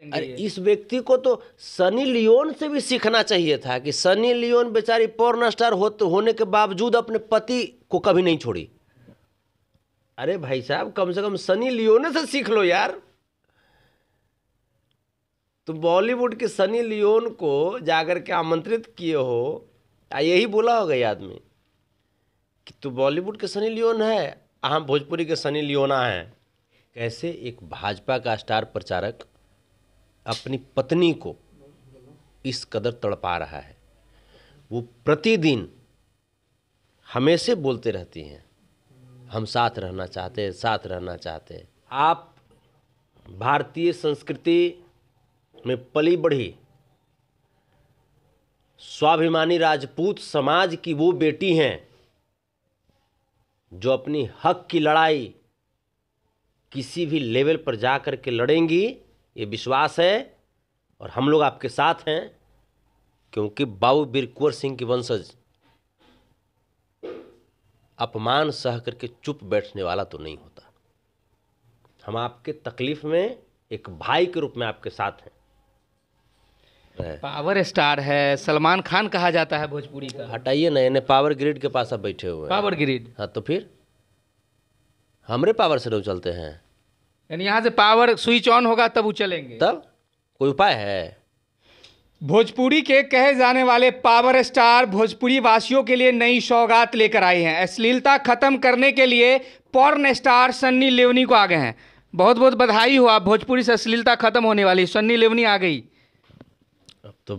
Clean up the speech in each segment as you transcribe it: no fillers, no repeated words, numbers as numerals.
अरे इस व्यक्ति को तो सनी लियोन से भी सीखना चाहिए था कि सनी लियोन बेचारी पोर्न स्टार होने के बावजूद अपने पति को कभी नहीं छोड़ी। अरे भाई साहब, कम से कम सनी लियोन से सीख लो यार। तो बॉलीवुड के सनी लियोन को जाकर के आमंत्रित किए हो, यही बोला होगा ये आदमी कि तू बॉलीवुड के सनी लियोन है, हम भोजपुरी के सनी लियोना हैं। कैसे एक भाजपा का स्टार प्रचारक अपनी पत्नी को इस कदर तड़पा रहा है। वो प्रतिदिन हमेशा बोलते रहती हैं हम साथ रहना चाहते हैं, साथ रहना चाहते हैं। आप भारतीय संस्कृति में पली बढ़ी स्वाभिमानी राजपूत समाज की वो बेटी हैं जो अपनी हक की लड़ाई किसी भी लेवल पर जा कर के लड़ेंगी, ये विश्वास है। और हम लोग आपके साथ हैं, क्योंकि बाबू वीर कुंवर सिंह के वंशज अपमान सह करके चुप बैठने वाला तो नहीं होता। हम आपके तकलीफ में एक भाई के रूप में आपके साथ हैं। पावर स्टार है, सलमान खान कहा जाता है भोजपुरी का। हटाइए ना, इन्हें पावर ग्रिड के पास आप बैठे हुए हैं। Power grid? हाँ, तो फिर हमरे पावर से नहीं चलते हैं। यानी यहाँ से पावर स्विच ऑन होगा तब वो चलेंगे? तब कोई उपाय है? भोजपुरी के कहे जाने वाले पावर स्टार भोजपुरी वासियों के लिए नई सौगात लेकर आए हैं। अश्लीलता खत्म करने के लिए पॉर्न स्टार सन्नी लियोनी को आ गए हैं। बहुत बहुत बधाई हो, आप भोजपुरी से अश्लीलता खत्म होने वाली, सन्नी लियोनी आ गई। अब तो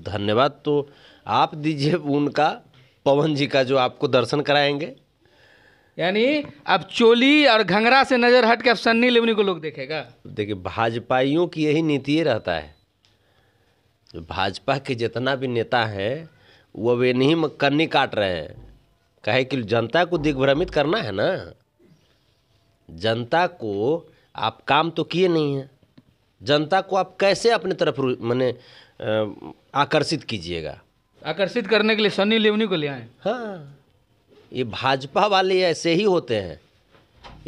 धन्यवाद तो आप दीजिए उनका, पवन जी का, जो आपको दर्शन कराएंगे। यानी अब चोली और घंघरा से नजर हट के अब सन्नी लियोनी को लोग देखेगा। देखिए, भाजपाइयों की यही नीति ही रहता है। जो भाजपा के जितना भी नेता हैं वो वे नहीं कन्नी काट रहे हैं। कहे कि जनता को दिग्भ्रमित करना है ना, जनता को आप काम तो किए नहीं हैं, जनता को आप कैसे अपनी तरफ माने आकर्षित कीजिएगा। आकर्षित करने के लिए सन्नी लियोनी को ले आए। हाँ, ये भाजपा वाले ऐसे ही होते हैं।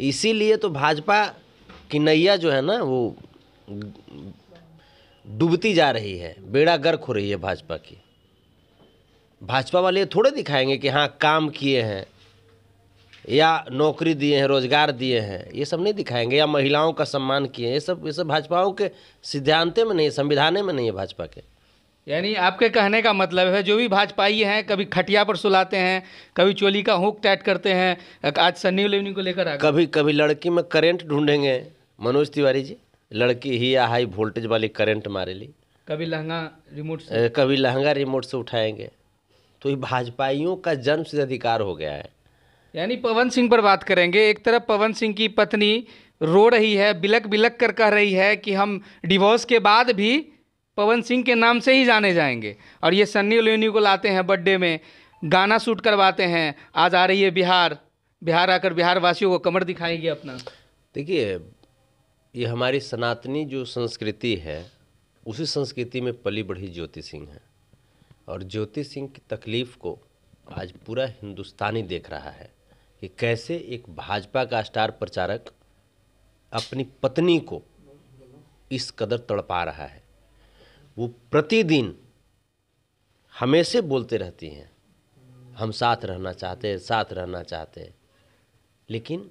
इसीलिए तो भाजपा की नैया जो है ना वो डूबती जा रही है, बेड़ा गर्क हो रही है भाजपा की। भाजपा वाले ये थोड़े दिखाएंगे कि हाँ काम किए हैं या नौकरी दिए हैं, रोजगार दिए हैं, ये सब नहीं दिखाएंगे, या महिलाओं का सम्मान किए हैं। ये सब भाजपाओं के सिद्धांत में नहीं है, संविधान में नहीं है भाजपा के। यानी आपके कहने का मतलब है जो भी भाजपाई हैं कभी खटिया पर सुलाते हैं, कभी चोली का हुक टाइट करते हैं, आज सन्नी लियोनी को लेकर आ गए। कभी लड़की में करंट ढूंढेंगे मनोज तिवारी जी, लड़की ही या हाई वोल्टेज वाली करंट मारे ली, कभी लहंगा रिमोट से, कभी लहंगा रिमोट से उठाएंगे। तो ये भाजपाइयों का जन्म से अधिकार हो गया है। यानी पवन सिंह पर बात करेंगे। एक तरफ पवन सिंह की पत्नी रो रही है, बिलक बिलक कर कह रही है कि हम डिवोर्स के बाद भी पवन सिंह के नाम से ही जाने जाएंगे, और ये सन्नी लियोनी को लाते हैं बर्थडे में, गाना शूट करवाते हैं। आज आ रही है बिहार आकर बिहार वासियों को कमर दिखाएगी अपना। देखिए, ये हमारी सनातनी जो संस्कृति है, उसी संस्कृति में पली बढ़ी ज्योति सिंह है, और ज्योति सिंह की तकलीफ़ को आज पूरा हिंदुस्तानी देख रहा है कि कैसे एक भाजपा का स्टार प्रचारक अपनी पत्नी को इस कदर तड़पा रहा है। वो प्रतिदिन हमेशा बोलते रहती हैं हम साथ रहना चाहते हैं, साथ रहना चाहते हैं। लेकिन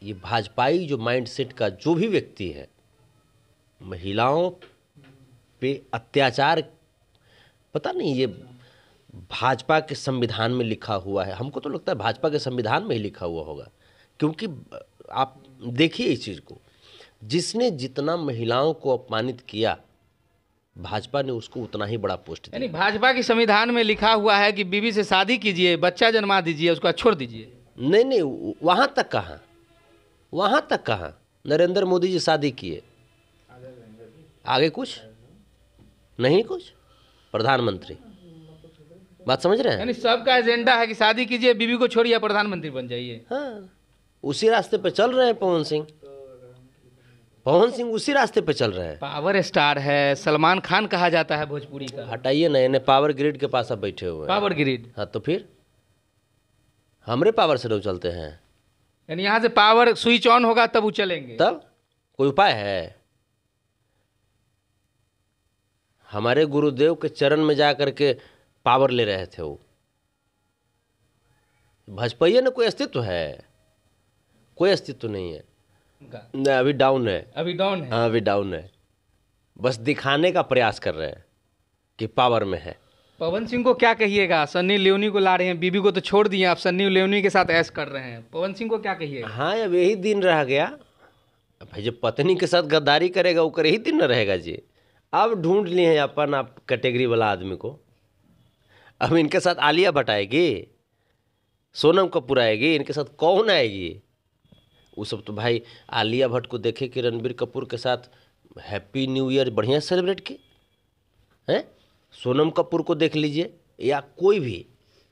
ये भाजपाई जो माइंडसेट का जो भी व्यक्ति है, महिलाओं पे अत्याचार, पता नहीं ये भाजपा के संविधान में लिखा हुआ है। हमको तो लगता है भाजपा के संविधान में ही लिखा हुआ होगा, क्योंकि आप देखिए इस चीज़ को, जिसने जितना महिलाओं को अपमानित किया, भाजपा ने उसको उतना ही बड़ा पोस्ट दिया। यानी भाजपा के संविधान में लिखा हुआ है कि बीवी से शादी कीजिए, बच्चा जन्मा दीजिए, उसको छोड़ दीजिए। नहीं, वहाँ तक कहाँ, वहाँ तक कहाँ। नरेंद्र मोदी जी शादी किए, आगे कुछ नहीं, कुछ प्रधानमंत्री, बात समझ रहे हैं? यानी सबका एजेंडा है कि शादी कीजिए, बीवी को छोड़िए, प्रधानमंत्री बन जाइए। हाँ, उसी रास्ते पे चल रहे हैं पवन सिंह उसी रास्ते पे चल रहे हैं। पावर स्टार है, सलमान खान कहा जाता है भोजपुरी का। हटाइए ना, इन्हें पावर ग्रिड के पास आप बैठे हुए हैं। Power grid? हाँ, तो फिर हमरे पावर से नहीं चलते हैं। यानी यहाँ से पावर स्विच ऑन होगा तब वो चलेंगे? तब कोई उपाय है? हमारे गुरुदेव के चरण में जा कर के पावर ले रहे थे वो। भाजपा ने कोई अस्तित्व है? कोई अस्तित्व नहीं है। नहीं, अभी डाउन है। अभी डाउन है। हाँ, अभी डाउन है। बस दिखाने का प्रयास कर रहे हैं कि पावर में है। पवन सिंह को क्या कहिएगा? सन्नी लियोनी को ला रहे हैं, बीबी को तो छोड़ दिए, आप सन्नी लियोनी के साथ ऐश कर रहे हैं। पवन सिंह को क्या कहिएगा? हाँ, अब यही दिन रह गया भाई, जो पत्नी के साथ गद्दारी करेगा वो कर, यही दिन न रहेगा जी। अब ढूंढ लिए हैं अपन आप कैटेगरी वाला आदमी को। अब इनके साथ आलिया भट्ट आएगी, सोनम कपूर आएगी, इनके साथ कौन आएगी? वो सब तो भाई आलिया भट्ट को देखे कि रणबीर कपूर के साथ हैप्पी न्यू ईयर बढ़िया सेलिब्रेट की हैं। सोनम कपूर को देख लीजिए, या कोई भी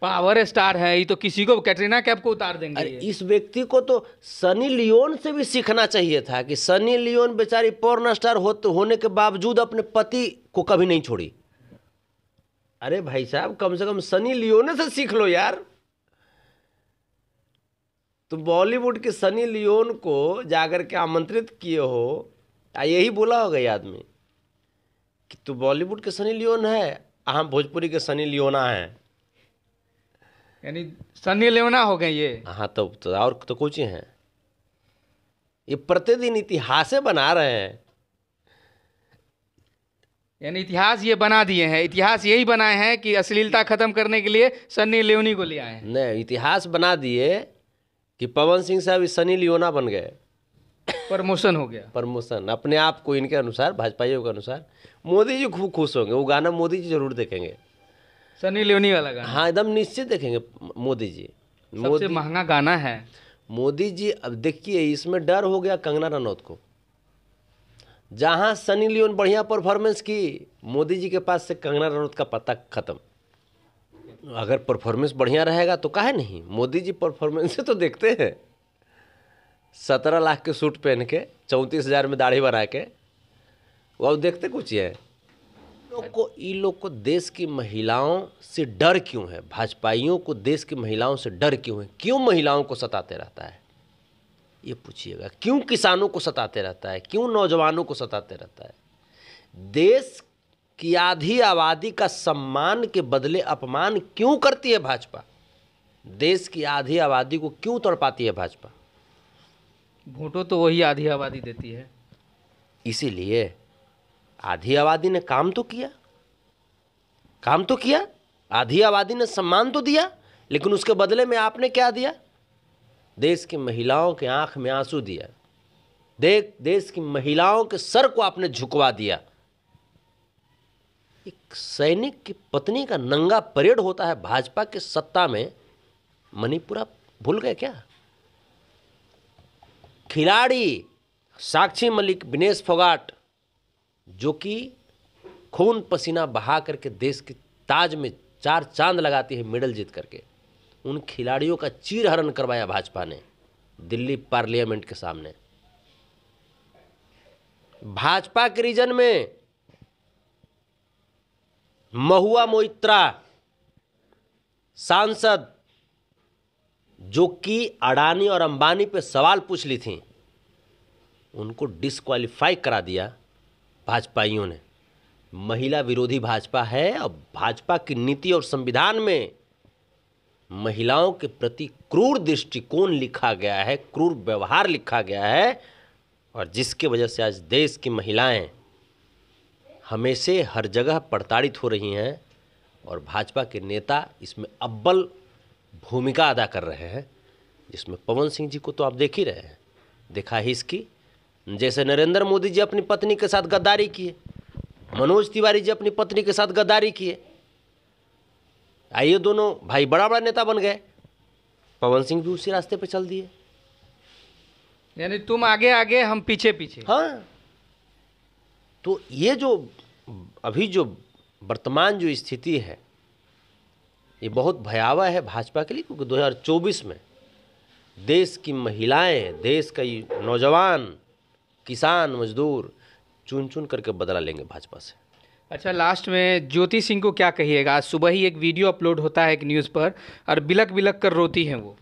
पावर स्टार है, ये तो किसी को, कैटरीना कैफ को उतार देंगे। अरे इस व्यक्ति को तो सनी लियोन से भी सीखना चाहिए था कि सनी लियोन बेचारी पोर्न स्टार होने के बावजूद अपने पति को कभी नहीं छोड़ी। अरे भाई साहब, कम से कम सनी लियोन से सीख लो यार। तो बॉलीवुड के सनी लियोन को जाकर के आमंत्रित किए हो, यही बोला होगा ये आदमी कि तू बॉलीवुड के सनी लियोन है, हम भोजपुरी के सनी लियोना हैं। यानी सन्नी लियोना हो गए ये। हाँ, तो और तो कुछ ही हैं। ये प्रतिदिन इतिहास बना रहे हैं। यानी इतिहास ये बना दिए हैं। इतिहास यही बनाए हैं कि अश्लीलता खत्म करने के लिए सन्नी लियोनी को ले आए हैं। नहीं, इतिहास बना दिए कि पवन सिंह साहब इस सनी लियोना बन गए। प्रमोशन हो गया। प्रमोशन अपने आप को इनके अनुसार, भाजपाइयों के अनुसार। मोदी जी खूब खुश होंगे, वो गाना मोदी जी जरूर देखेंगे, सनी लियोनी वाला गाना। हाँ, एकदम निश्चित देखेंगे मोदी जी। सबसे महंगा गाना है मोदी जी। अब देखिए, इसमें डर हो गया कंगना रनौत को। जहां सनी लियोन बढ़िया परफॉर्मेंस की, मोदी जी के पास से कंगना रनौत का पत्ता खत्म। अगर परफॉर्मेंस बढ़िया रहेगा तो काहे नहीं, मोदी जी परफॉर्मेंस से तो देखते हैं। 17 लाख के सूट पहन के 34,000 में दाढ़ी बना के, वो अब देखते कुछ ही है। इन लोग को देश की महिलाओं से डर क्यों है? भाजपाइयों को देश की महिलाओं से डर क्यों है? क्यों महिलाओं को सताते रहता है, ये पूछिएगा। क्यों किसानों को सताते रहता है? क्यों नौजवानों को सताते रहता है? देश की आधी आबादी का सम्मान के बदले अपमान क्यों करती है भाजपा? देश की आधी आबादी को क्यों तड़पाती है भाजपा? वोटों तो वही आधी आबादी देती है। इसीलिए आधी आबादी ने काम तो किया, आधी आबादी ने सम्मान तो दिया, लेकिन उसके बदले में आपने क्या दिया? देश की महिलाओं के आंख में आंसू दिया। देश की महिलाओं के सर को आपने झुकवा दिया। एक सैनिक की पत्नी का नंगा परेड होता है भाजपा के सत्ता में। मणिपुरा भूल गए क्या? खिलाड़ी साक्षी मलिक, विनेश फोगाट, जो कि खून पसीना बहा करके देश के ताज में 4 चांद लगाती है मेडल जीत करके, उन खिलाड़ियों का चीरहरण करवाया भाजपा ने दिल्ली पार्लियामेंट के सामने। भाजपा के रीजन में महुआ मोइत्रा सांसद, जो कि अडानी और अंबानी पे सवाल पूछ ली थी, उनको डिस्क्वालीफाई करा दिया भाजपाइयों ने। महिला विरोधी भाजपा है, और भाजपा की नीति और संविधान में महिलाओं के प्रति क्रूर दृष्टिकोण लिखा गया है, क्रूर व्यवहार लिखा गया है, और जिसके वजह से आज देश की महिलाएं हमेशा हर जगह प्रताड़ित हो रही हैं, और भाजपा के नेता इसमें अव्वल भूमिका अदा कर रहे हैं। जिसमें पवन सिंह जी को तो आप देख ही रहे हैं, देखा ही इसकी। जैसे नरेंद्र मोदी जी अपनी पत्नी के साथ गद्दारी किए, मनोज तिवारी जी अपनी पत्नी के साथ गद्दारी किए, आइए दोनों भाई बड़ा बड़ा नेता बन गए। पवन सिंह भी उसी रास्ते पे चल दिए। यानी तुम आगे आगे, हम पीछे पीछे। हाँ, तो ये जो अभी जो वर्तमान जो स्थिति है, ये बहुत भयावह है भाजपा के लिए, क्योंकि 2024 में देश की महिलाएं, देश का नौजवान, किसान, मजदूर चुन चुन करके बदला लेंगे भाजपा से। अच्छा, लास्ट में ज्योति सिंह को क्या कहिएगा? आज सुबह ही एक वीडियो अपलोड होता है एक न्यूज़ पर, और बिलक बिलक कर रोती हैं वो।